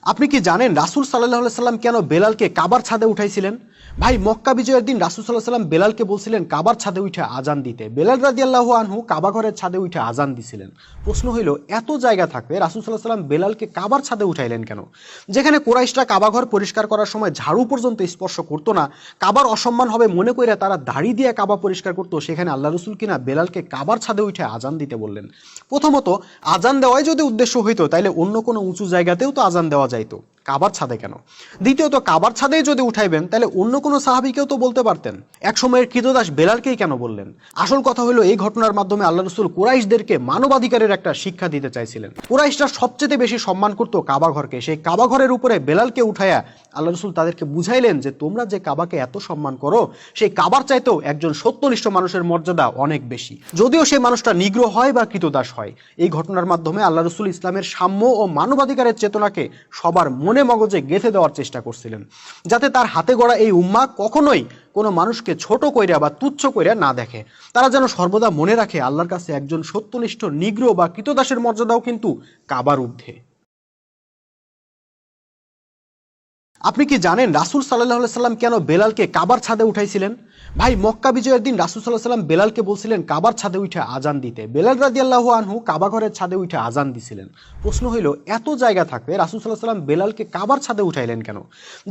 আপনি কি জানেন রাসূল সাল্লাল্লাহু আলাইহি সাল্লাম কেন বেলালকে কাবার ছাদে উঠাইছিলেন? ভাই, মক্কা বিজয়ের দিন রাসূল সাল্লাল্লাহু আলাইহি সাল্লাম বেলালকে বলছিলেন কাবার ছাদে উঠে আজান দিতে। বেলাল রাদিয়াল্লাহু আনহু কাবা ঘরের ছাদে উঠে আজান দিছিলেন। প্রশ্ন হইল, এত জায়গা থাকতে রাসূল সাল্লাল্লাহু আলাইহি সাল্লাম বেলালকে কাবার ছাদে উঠাইলেন কেন? যেখানে কুরাইশরা কাবা ঘর পরিষ্কার করার সময় ঝাড়ু পর্যন্ত স্পর্শ করতো না, কাবার অসম্মান হবে মনে কইরা তারা দাড়ি দিয়ে কাবা পরিষ্কার করতো, সেখানে আল্লাহ রাসূল কিনা বেলালকে কাবার ছাদে উঠে আজান দিতে বললেন। প্রথমত, আজান দেওয়াই যদি উদ্দেশ্য হইতো তাইলে অন্য কোনো উঁচু জায়গাতেও তো আজান দেওয়া যাইতো, কাবার ছাদে কেন? দ্বিতীয়ত, কাবার ছাদেই যদি উঠাইবেন তাহলে অন্য কোনো সাহাবীকেও তো বলতে পারতেন। এক সময়ের কৃতদাস বেলালকেই কেন বললেন? আসল কথা হলো, এই ঘটনার মাধ্যমে আল্লাহ রাসূল কুরাইশদেরকে মানবাধিকারের একটা শিক্ষা দিতে চাইছিলেন। কুরাইশরা সবচেয়ে বেশি সম্মান করতো কাবা ঘরকে, সেই কাবা ঘরের উপরে বেলালকে উঠায়া আল্লাহ রাসূল তাদেরকে বুঝাইলেন যে তোমরা যে কাবাকে এত সম্মান করো, সেই কাবার চাইতেও একজন সত্যনিষ্ঠ মানুষের মর্যাদা অনেক বেশি, যদিও সেই মানুষটা নিগ্র হয় বা কৃতদাস হয়। এই ঘটনার মাধ্যমে আল্লাহ রাসূল ইসলামের সাম্য ও মানবাধিকারের চেতনাকে সবার মনে মগজে গেঁথে দেওয়ার চেষ্টা করছিলেন, যাতে তার হাতে গড়া এই উম্মাহ কখনোই কোনো মানুষকে ছোট কইরা বা তুচ্ছ কইরা না দেখে। তারা যেন সর্বদা মনে রাখে আল্লাহর কাছে একজন সত্যনিষ্ঠ নিগ্র বা কৃতদাসের মর্যাদাও কিন্তু কাবার ঊর্ধ্বে। আপনি কি জানেন রাসূল সাল্লাল্লাহু আলাইহি সাল্লাম কেন বেলালকে কাবার ছাদে উঠাইছিলেন? ভাই, মক্কা বিজয়ের দিন রাসূল সাল্লাল্লাহু আলাইহি সাল্লাম বেলালকে বলছিলেন কাবার ছাদে উঠে আজান দিতে। বেলাল রাদিয়াল্লাহু আনহু কাবা ঘরের ছাদে উঠে আজান দিছিলেন। প্রশ্ন হইল, এত জায়গা থাকতে রাসূল সাল্লাল্লাহু আলাইহি সাল্লাম বেলালকে কাবার ছাদে উঠাইলেন কেন?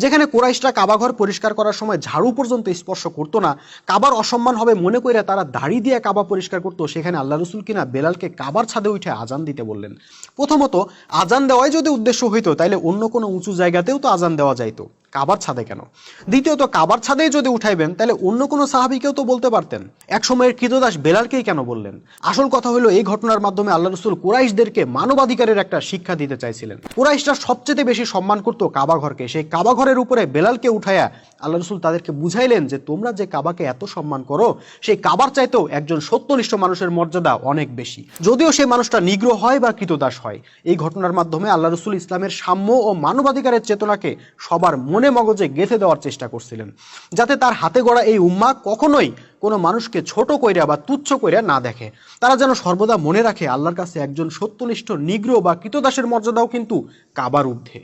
যেখানে কুরাইশরা কাবা ঘর পরিষ্কার করার সময় ঝাড়ু পর্যন্ত স্পর্শ করতো না, কাবার অসম্মান হবে মনে কইরা তারা দাড়ি দিয়ে কাবা পরিষ্কার করতো, সেখানে আল্লাহ রাসূল কিনা বেলালকে কাবার ছাদে উঠে আজান দিতে বললেন। প্রথমত, আজান দেওয়াই যদি উদ্দেশ্য হইতো তাইলে অন্য কোনো উঁচু জায়গাতেও তো আজান দেওয়া যাইতো, কাবার ছাদে কেন? দ্বিতীয়ত, কাবার ছাদেই যদি উঠাইবেন তাহলে অন্য কোনো সাহাবীকেও তো বলতে পারতেন। এক সময়ের কৃতদাস বেলালকেই কেন বললেন? আসল কথা হলো, এই ঘটনার মাধ্যমে আল্লাহ রাসূল কুরাইশদেরকে মানবাধিকারের একটা শিক্ষা দিতে চাইছিলেন। কুরাইশরা সবচেয়ে বেশি সম্মান করতো কাবা ঘরকে, সেই কাবা ঘরের উপরে বেলালকে উঠায়া আল্লাহ রাসূল তাদেরকে বুঝাইলেন যে তোমরা যে কাবাকে এত সম্মান করো, সেই কাবার চাইতেও একজন সত্যনিষ্ঠ মানুষের মর্যাদা অনেক বেশি, যদিও সেই মানুষটা নিগ্র হয় বা কৃতদাস হয়। এই ঘটনার মাধ্যমে আল্লাহ রাসূল ইসলামের সাম্য ও মানবাধিকারের চেতনাকে সবার মনে মগজে গেঁথে দেওয়ার চেষ্টা করছিলেন, যাতে তার হাতে গড়া এই উম্মাহ কখনোই কোনো মানুষকে ছোট কইরা বা তুচ্ছ কইরা না দেখে। তারা যেন সর্বদা মনে রাখে আল্লাহর কাছে একজন সত্যনিষ্ঠ নিগ্র বা কৃতদাসের মর্যাদাও কিন্তু কাবার ঊর্ধ্বে।